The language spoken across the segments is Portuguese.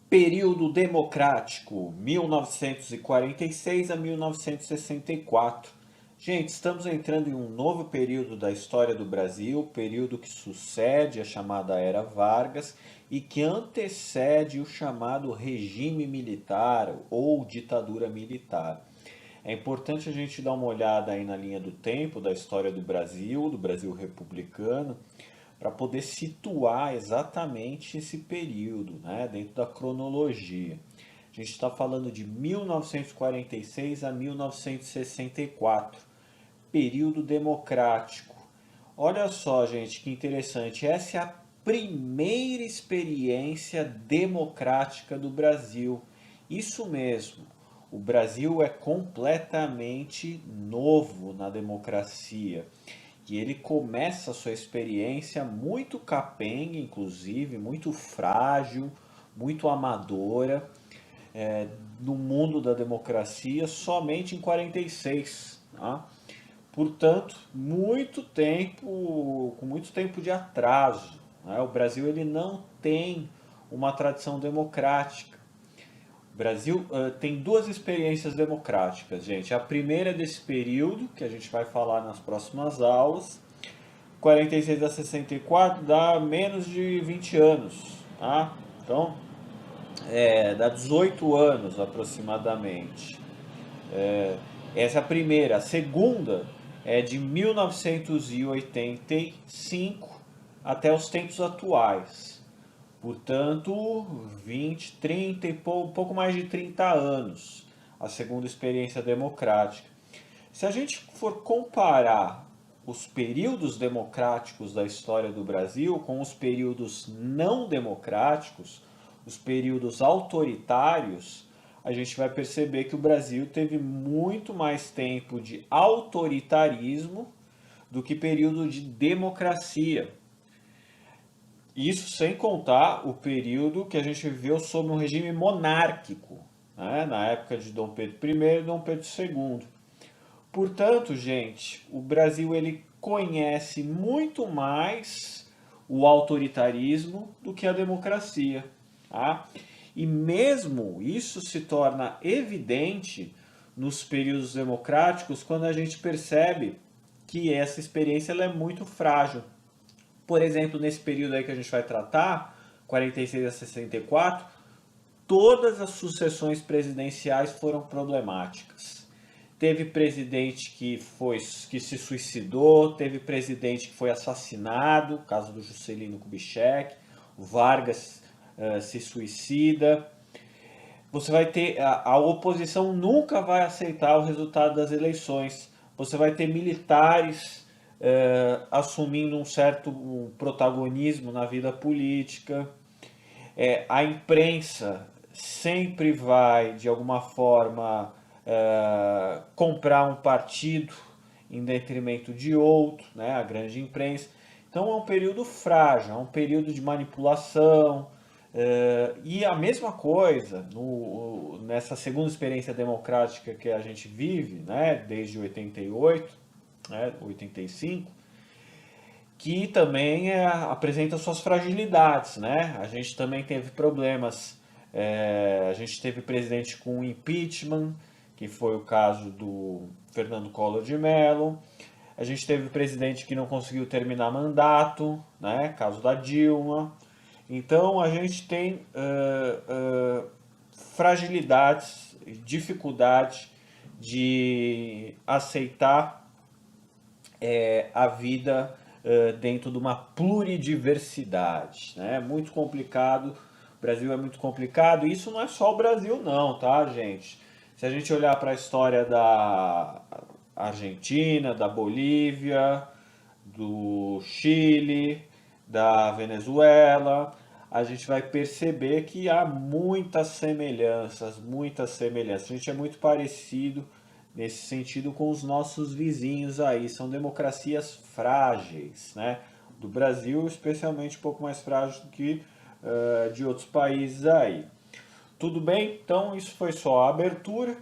Período democrático, 1946 a 1964. Gente, estamos entrando em um novo período da história do Brasil, período que sucede a chamada Era Vargas e que antecede o chamado regime militar ou ditadura militar. É importante a gente dar uma olhada aí na linha do tempo da história do Brasil republicano, para poder situar exatamente esse período, né, dentro da cronologia. A gente está falando de 1946 a 1964, período democrático. Olha só, gente, que interessante. Essa é a primeira experiência democrática do Brasil. Isso mesmo. O Brasil é completamente novo na democracia. E ele começa a sua experiência muito capenga, inclusive, muito frágil, muito amadora, no mundo da democracia, somente em 46. Tá? Portanto, com muito tempo de atraso. Né? O Brasil ele não tem uma tradição democrática. O Brasil tem duas experiências democráticas, gente. A primeira é desse período, que a gente vai falar nas próximas aulas. 46 a 64 dá menos de 20 anos, tá? Então, dá 18 anos aproximadamente. Essa é a primeira. A segunda é de 1985 até os tempos atuais. Portanto, 20, 30 e pouco mais de 30 anos, a segunda experiência democrática. Se a gente for comparar os períodos democráticos da história do Brasil com os períodos não democráticos, os períodos autoritários, a gente vai perceber que o Brasil teve muito mais tempo de autoritarismo do que período de democracia. Isso sem contar o período que a gente viveu sob um regime monárquico, né? Na época de Dom Pedro I e Dom Pedro II. Portanto, gente, o Brasil ele conhece muito mais o autoritarismo do que a democracia. Tá? E mesmo isso se torna evidente nos períodos democráticos quando a gente percebe que essa experiência ela é muito frágil. Por exemplo, nesse período aí que a gente vai tratar, 46 a 64, todas as sucessões presidenciais foram problemáticas. Teve presidente que se suicidou, teve presidente que foi assassinado, caso do Juscelino Kubitschek, o Vargas se suicida. Você vai ter a oposição nunca vai aceitar o resultado das eleições. Você vai ter militares assumindo um certo protagonismo na vida política. A imprensa sempre vai, de alguma forma, comprar um partido em detrimento de outro, né, a grande imprensa. Então é um período frágil, é um período de manipulação. E a mesma coisa nessa segunda experiência democrática que a gente vive, né, desde 88, né, 85, que também apresenta suas fragilidades, né? A gente também teve problemas, a gente teve presidente com impeachment, que foi o caso do Fernando Collor de Mello. A gente teve presidente que não conseguiu terminar mandato, né? Caso da Dilma. Então a gente tem fragilidades, dificuldade de aceitar a vida dentro de uma pluridiversidade. Né? Muito complicado, o Brasil é muito complicado, e isso não é só o Brasil não, tá, gente? Se a gente olhar para a história da Argentina, da Bolívia, do Chile, da Venezuela, a gente vai perceber que há muitas semelhanças, muitas semelhanças. A gente é muito parecido nesse sentido com os nossos vizinhos aí. São democracias frágeis, né? Do Brasil, especialmente um pouco mais frágil do que de outros países aí. Tudo bem? Então isso foi só a abertura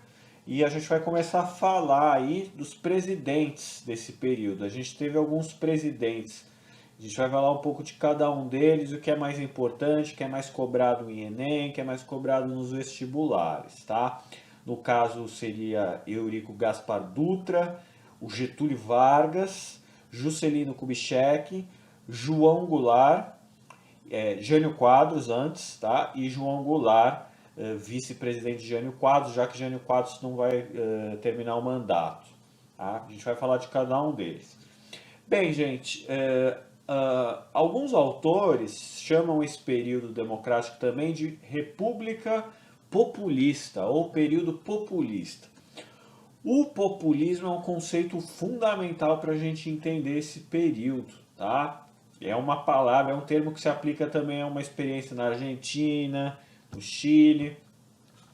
e a gente vai começar a falar aí dos presidentes desse período. A gente teve alguns presidentes A gente vai falar um pouco de cada um deles, o que é mais importante, o que é mais cobrado em Enem, o que é mais cobrado nos vestibulares, tá? No caso seria Eurico Gaspar Dutra, o Getúlio Vargas, Juscelino Kubitschek, João Goulart, Jânio Quadros antes, tá? E João Goulart, vice-presidente de Jânio Quadros, já que Jânio Quadros não vai terminar o mandato. Tá? A gente vai falar de cada um deles. Bem, gente, alguns autores chamam esse período democrático também de República Populista ou período populista. O populismo é um conceito fundamental para a gente entender esse período, tá? É uma palavra, é um termo que se aplica também a uma experiência na Argentina, no Chile.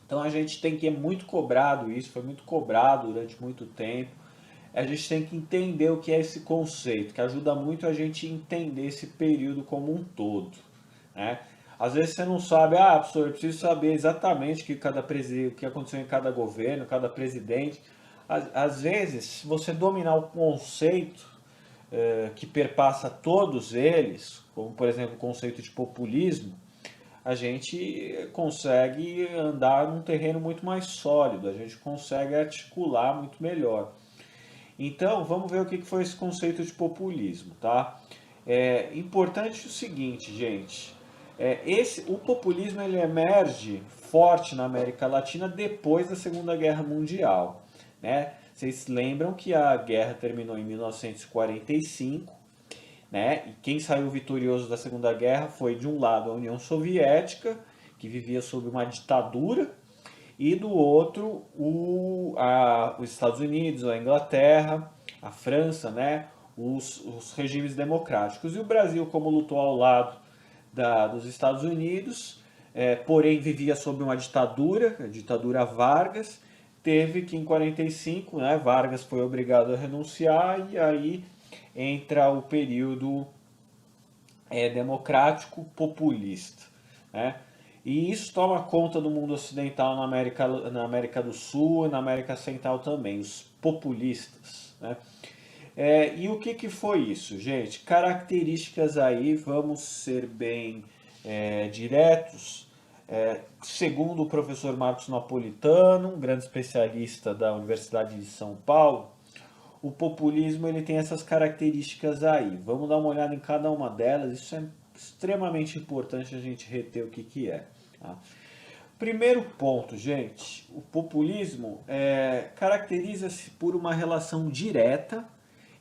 Então a gente tem que, é muito cobrado isso, foi muito cobrado durante muito tempo. A gente tem que entender o que é esse conceito, que ajuda muito a gente a entender esse período como um todo, né? Às vezes você não sabe, professor, eu preciso saber exatamente o que aconteceu em cada governo, cada presidente. Às vezes, se você dominar o conceito que perpassa todos eles, como por exemplo o conceito de populismo, a gente consegue andar num terreno muito mais sólido, a gente consegue articular muito melhor. Então, vamos ver o que foi esse conceito de populismo, tá? É importante o seguinte, gente. O populismo ele emerge forte na América Latina depois da Segunda Guerra Mundial, né? Vocês lembram que a guerra terminou em 1945, né? E quem saiu vitorioso da Segunda Guerra foi, de um lado, a União Soviética, que vivia sob uma ditadura, e do outro os Estados Unidos, a Inglaterra, a França, né? Os regimes democráticos. E o Brasil, como lutou ao lado dos Estados Unidos, porém vivia sob uma ditadura, a ditadura Vargas, teve que em 45, né, Vargas foi obrigado a renunciar e aí entra o período democrático populista, né? E isso toma conta do mundo ocidental na América do Sul e na América Central também, os populistas, né? E o que foi isso, gente? Características aí, vamos ser bem diretos. Segundo o professor Marcos Napolitano, um grande especialista da Universidade de São Paulo, o populismo ele tem essas características aí. Vamos dar uma olhada em cada uma delas, isso é extremamente importante a gente reter o que é. Tá? Primeiro ponto, gente, o populismo caracteriza-se por uma relação direta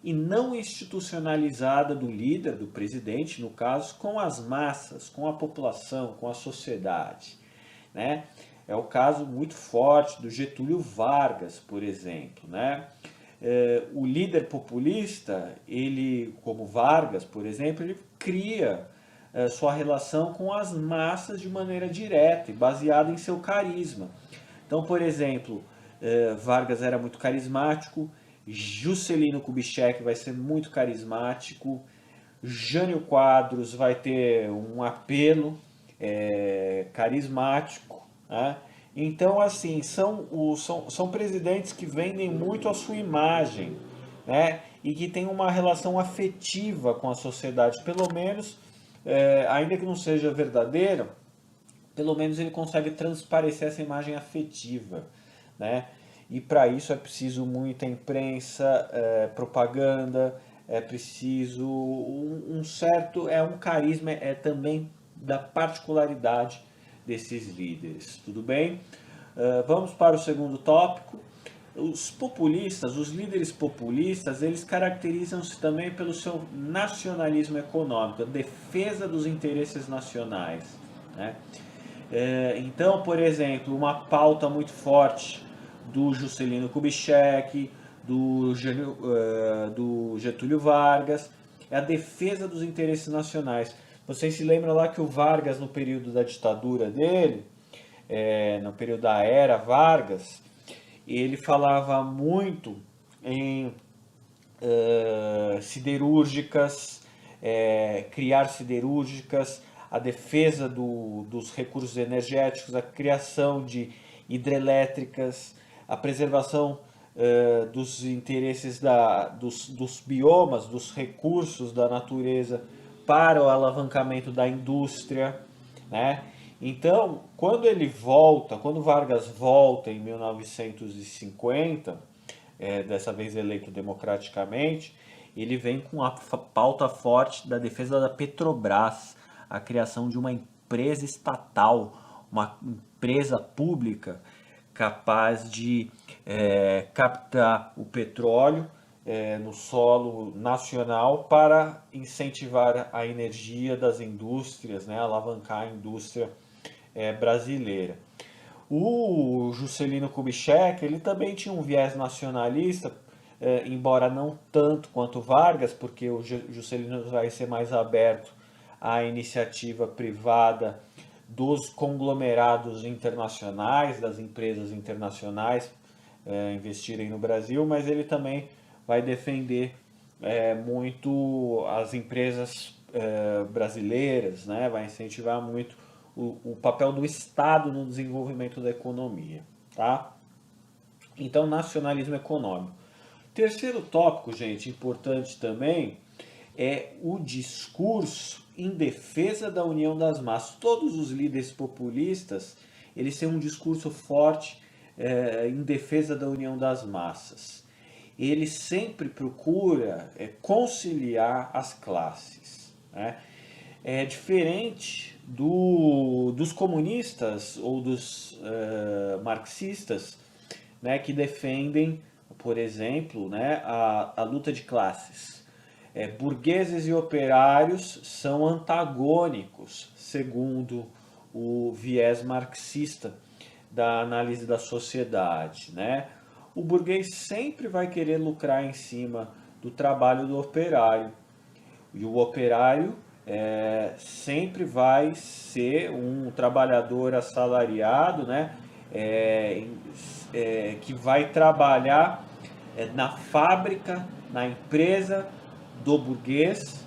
e não institucionalizada do líder, do presidente, no caso, com as massas, com a população, com a sociedade, né? É o caso muito forte do Getúlio Vargas, por exemplo, né? O líder populista, ele, como Vargas, por exemplo, ele cria sua relação com as massas de maneira direta e baseada em seu carisma. Então, por exemplo, Vargas era muito carismático, Juscelino Kubitschek vai ser muito carismático, Jânio Quadros vai ter um apelo carismático, né? Então, assim, são presidentes que vendem muito a sua imagem, né? E que tem uma relação afetiva com a sociedade, pelo menos, ainda que não seja verdadeira, pelo menos ele consegue transparecer essa imagem afetiva, né? E para isso é preciso muita imprensa, propaganda, é preciso um carisma, também da particularidade desses líderes, tudo bem? Vamos para o segundo tópico. Os populistas, os líderes populistas, eles caracterizam-se também pelo seu nacionalismo econômico, a defesa dos interesses nacionais, né? Então, por exemplo, uma pauta muito forte do Juscelino Kubitschek, do Getúlio Vargas, é a defesa dos interesses nacionais. Vocês se lembram lá que o Vargas, no período da ditadura dele, no período da era Vargas, ele falava muito em siderúrgicas, criar siderúrgicas, a defesa dos recursos energéticos, a criação de hidrelétricas, a preservação dos interesses dos biomas, dos recursos da natureza para o alavancamento da indústria, né? Então, quando Vargas volta em 1950, dessa vez eleito democraticamente, ele vem com a pauta forte da defesa da Petrobras, a criação de uma empresa estatal, uma empresa pública capaz de captar o petróleo no solo nacional para incentivar a energia das indústrias, né, alavancar a indústria brasileira. O Juscelino Kubitschek, ele também tinha um viés nacionalista, embora não tanto quanto Vargas, porque o Juscelino vai ser mais aberto à iniciativa privada dos conglomerados internacionais, das empresas internacionais investirem no Brasil, mas ele também vai defender muito as empresas brasileiras, né? Vai incentivar muito o papel do Estado no desenvolvimento da economia, tá? Então, nacionalismo econômico. Terceiro tópico, gente, importante também, é o discurso em defesa da união das massas. Todos os líderes populistas, eles têm um discurso forte em defesa da união das massas. Ele sempre procura conciliar as classes, né? É diferente dos comunistas ou dos marxistas, né, que defendem, por exemplo, né, a luta de classes. Burgueses e operários são antagônicos, segundo o viés marxista da análise da sociedade, né? O burguês sempre vai querer lucrar em cima do trabalho do operário, e o operário sempre vai ser um trabalhador assalariado, né? Que vai trabalhar na fábrica, na empresa do burguês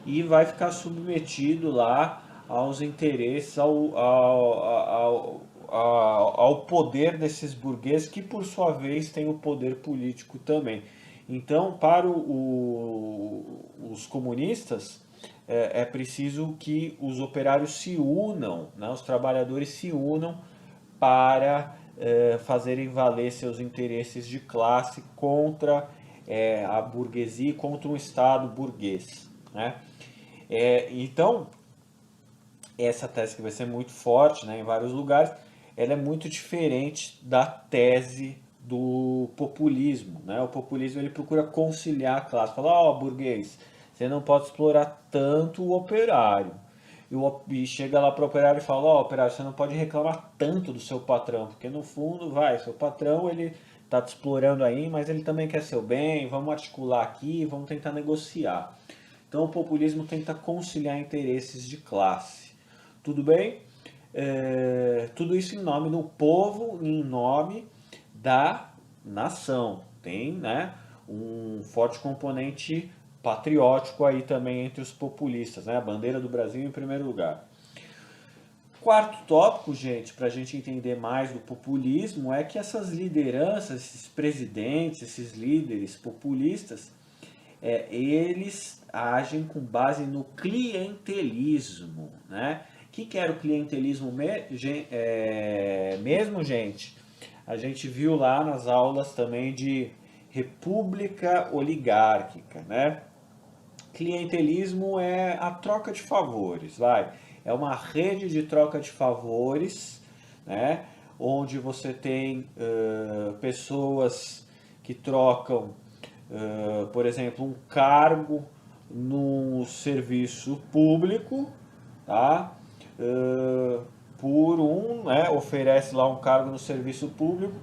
e vai ficar submetido lá aos interesses, ao poder desses burgueses, que por sua vez tem o poder político também. Então, para os comunistas, é preciso que os operários se unam, né, os trabalhadores se unam para fazerem valer seus interesses de classe contra a burguesia, contra um Estado burguês, né? Então, essa tese que vai ser muito forte, né, em vários lugares, ela é muito diferente da tese do populismo, né? O populismo ele procura conciliar a classe, fala, ó, burguês, você não pode explorar tanto o operário. E chega lá para o operário e fala, ó, operário, você não pode reclamar tanto do seu patrão, porque no fundo, seu patrão ele tá te explorando aí, mas ele também quer seu bem, vamos articular aqui, vamos tentar negociar. Então o populismo tenta conciliar interesses de classe. Tudo bem? Tudo isso em nome do povo, em nome da nação. Tem, né, um forte componente patriótico aí também entre os populistas, né? A bandeira do Brasil em primeiro lugar. Quarto tópico, gente, para a gente entender mais do populismo, é que essas lideranças, esses presidentes, esses líderes populistas, eles agem com base no clientelismo, né? O que era o clientelismo mesmo, gente? A gente viu lá nas aulas também de república oligárquica, né? Clientelismo é a troca de favores, vai. É uma rede de troca de favores, né? Onde você tem pessoas que trocam, por exemplo, um cargo no serviço público, tá? Né? Oferece lá um cargo no serviço público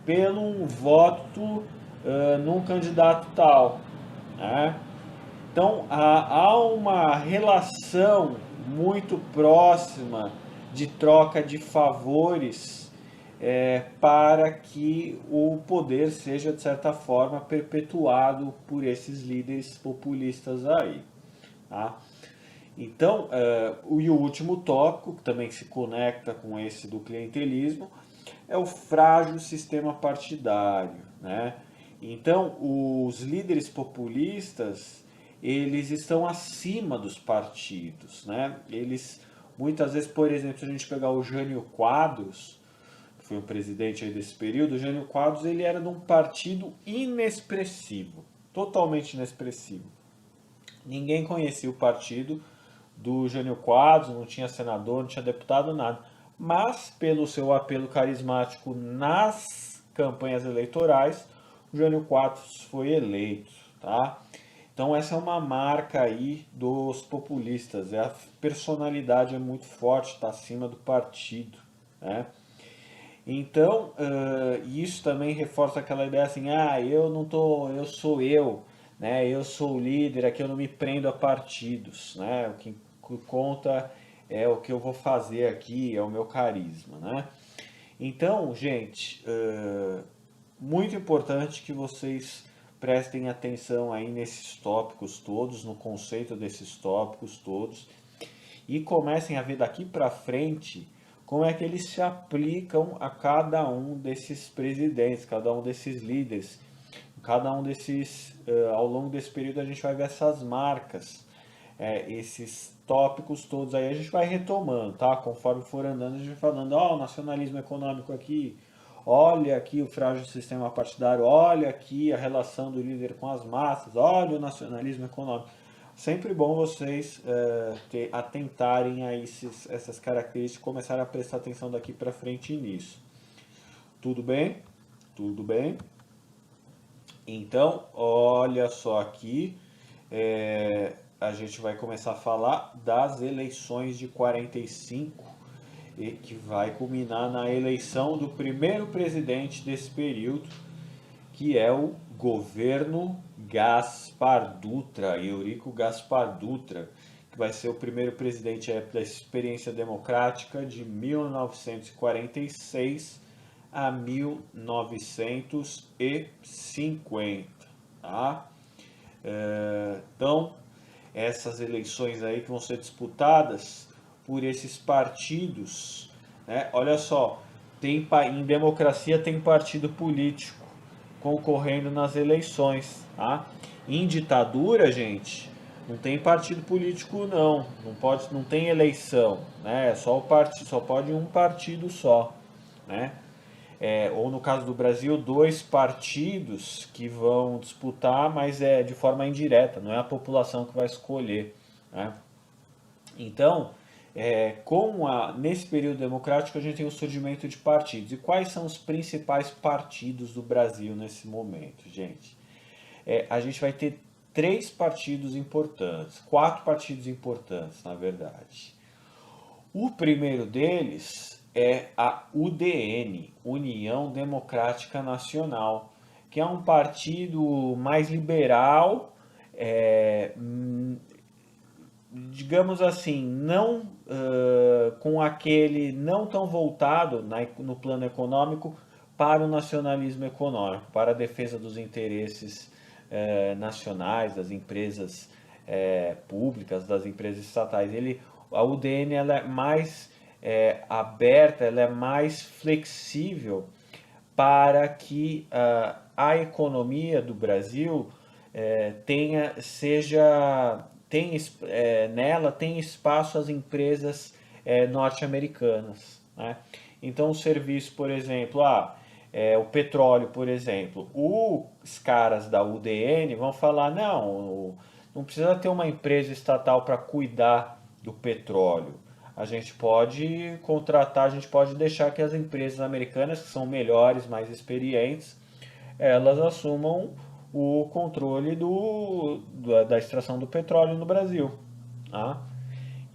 pelo um voto num candidato tal, né? Então há uma relação muito próxima de troca de favores para que o poder seja, de certa forma, perpetuado por esses líderes populistas aí. Tá? Então, e o último tópico, que também se conecta com esse do clientelismo, é o frágil sistema partidário, né? Então, os líderes populistas, eles estão acima dos partidos, né? Eles, muitas vezes, por exemplo, se a gente pegar o Jânio Quadros, que foi o presidente aí desse período, o Jânio Quadros, ele era de um partido inexpressivo, totalmente inexpressivo. Ninguém conhecia o partido do Jânio Quadros, não tinha senador, não tinha deputado, nada. Mas, pelo seu apelo carismático nas campanhas eleitorais, o Jânio Quadros foi eleito, tá? Então essa é uma marca aí dos populistas, a personalidade é muito forte, está acima do partido, né? Então, isso também reforça aquela ideia assim, eu não tô, eu sou eu, né? Eu sou o líder, aqui eu não me prendo a partidos, né? O que conta é o que eu vou fazer aqui, é o meu carisma, né? Então, gente, muito importante que vocês prestem atenção aí nesses tópicos todos, no conceito desses tópicos todos, e comecem a ver daqui para frente como é que eles se aplicam a cada um desses presidentes, cada um desses líderes, cada um desses, ao longo desse período a gente vai ver essas marcas, esses tópicos todos aí a gente vai retomando, tá? Conforme for andando a gente vai falando, ó, o nacionalismo econômico aqui, olha aqui o frágil sistema partidário, olha aqui a relação do líder com as massas, olha o nacionalismo econômico. Sempre bom vocês atentarem a essas características e começarem a prestar atenção daqui para frente nisso. Tudo bem? Tudo bem? Então, olha só aqui, a gente vai começar a falar das eleições de 45, e que vai culminar na eleição do primeiro presidente desse período, que é o governo Gaspar Dutra, Eurico Gaspar Dutra, que vai ser o primeiro presidente da experiência democrática de 1946 a 1950, tá? Então, essas eleições aí que vão ser disputadas por esses partidos, né? Olha só, em democracia tem partido político concorrendo nas eleições, tá? Em ditadura, gente, não tem partido político não, não tem eleição, né? É só o partido, só pode um partido só, né? Ou no caso do Brasil, dois partidos que vão disputar, mas é de forma indireta, não é a população que vai escolher, né? Então, nesse período democrático a gente tem o surgimento de partidos. E quais são os principais partidos do Brasil nesse momento, gente? A gente vai ter três partidos importantes, quatro partidos importantes, na verdade. O primeiro deles é a UDN, União Democrática Nacional, que é um partido mais liberal, digamos assim, não com aquele não tão voltado no plano econômico para o nacionalismo econômico, para a defesa dos interesses nacionais, das empresas públicas, das empresas estatais. A UDN ela é mais aberta, ela é mais flexível para que a economia do Brasil nela tem espaço às empresas norte-americanas, né? Então o serviço, por exemplo, o petróleo, por exemplo, os caras da UDN vão falar, não precisa ter uma empresa estatal para cuidar do petróleo. A gente pode contratar, a gente pode deixar que as empresas americanas, que são melhores, mais experientes, elas assumam o controle da extração do petróleo no Brasil. Tá?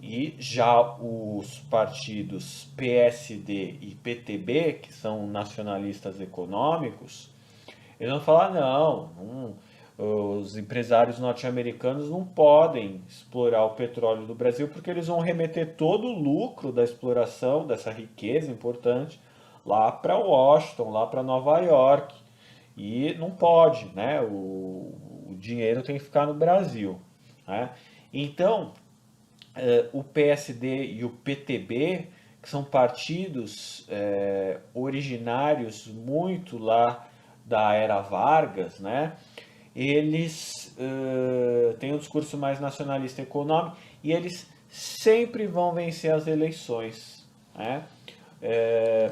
E já os partidos PSD e PTB, que são nacionalistas econômicos, eles vão falar, os empresários norte-americanos não podem explorar o petróleo do Brasil porque eles vão remeter todo o lucro da exploração dessa riqueza importante lá para Washington, lá para Nova York. E não pode, né? O dinheiro tem que ficar no Brasil, né? Então, o PSD e o PTB, que são partidos originários muito lá da era Vargas, né? Eles têm um discurso mais nacionalista econômico e eles sempre vão vencer as eleições, né?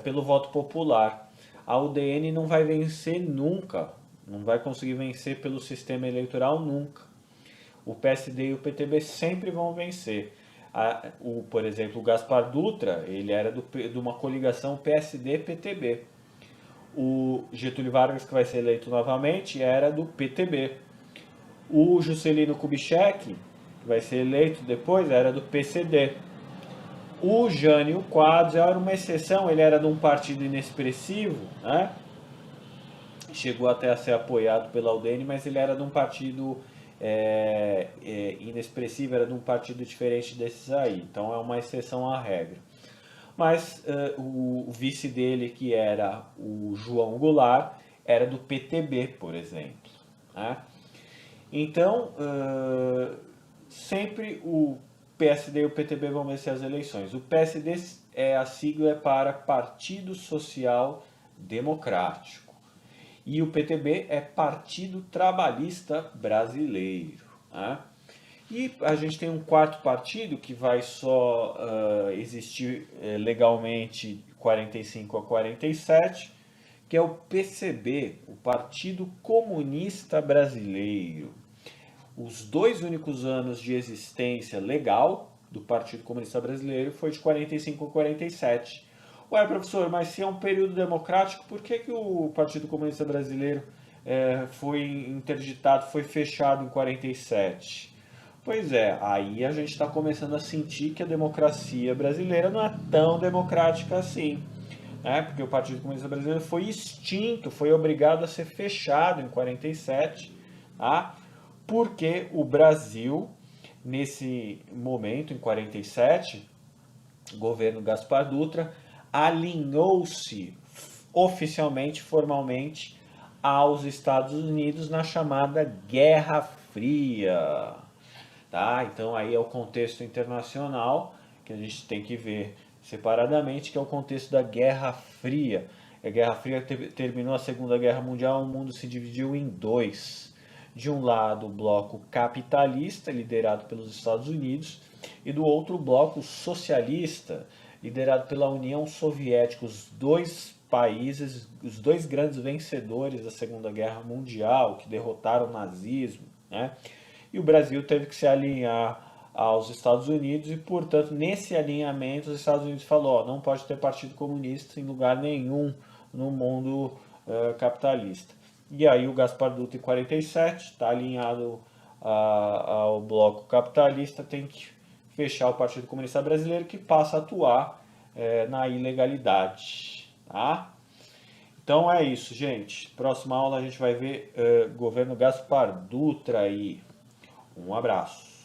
Pelo voto popular. A UDN não vai vencer nunca, não vai conseguir vencer pelo sistema eleitoral nunca. O PSD e o PTB sempre vão vencer. Por exemplo, o Gaspar Dutra, ele era de uma coligação PSD-PTB. O Getúlio Vargas, que vai ser eleito novamente, era do PTB. O Juscelino Kubitschek, que vai ser eleito depois, era do PCD. O Jânio Quadros era uma exceção, ele era de um partido inexpressivo, né? Chegou até a ser apoiado pela UDN, mas ele era de um partido inexpressivo, era de um partido diferente desses aí. Então é uma exceção à regra. Mas o vice dele, que era o João Goulart, era do PTB, por exemplo, né? Então, sempre o PSD e o PTB vão vencer as eleições. O PSD, a sigla é para Partido Social Democrático. E o PTB é Partido Trabalhista Brasileiro, né? E a gente tem um quarto partido que vai só existir legalmente 45 a 47, que é o PCB, o Partido Comunista Brasileiro. Os 2 únicos anos de existência legal do Partido Comunista Brasileiro foi de 45 a 47. Ué, professor, mas se é um período democrático, por que o Partido Comunista Brasileiro foi interditado, foi fechado em 47? Pois é, aí a gente está começando a sentir que a democracia brasileira não é tão democrática assim, né? Porque o Partido Comunista Brasileiro foi extinto, foi obrigado a ser fechado em 47, tá? Porque o Brasil, nesse momento, em 47, o governo Gaspar Dutra alinhou-se oficialmente, formalmente, aos Estados Unidos na chamada Guerra Fria. Tá? Então aí é o contexto internacional que a gente tem que ver separadamente, que é o contexto da Guerra Fria. A Guerra Fria terminou a Segunda Guerra Mundial, o mundo se dividiu em 2. De um lado, o bloco capitalista, liderado pelos Estados Unidos, e do outro, o bloco socialista, liderado pela União Soviética. Os 2 países, os 2 grandes vencedores da Segunda Guerra Mundial, que derrotaram o nazismo, né? E o Brasil teve que se alinhar aos Estados Unidos e, portanto, nesse alinhamento, os Estados Unidos falou, não pode ter partido comunista em lugar nenhum no mundo capitalista. E aí o Gaspar Dutra, em 47, está alinhado ao bloco capitalista, tem que fechar o Partido Comunista Brasileiro, que passa a atuar na ilegalidade. Tá? Então é isso, gente. Próxima aula a gente vai ver governo Gaspar Dutra aí. Um abraço.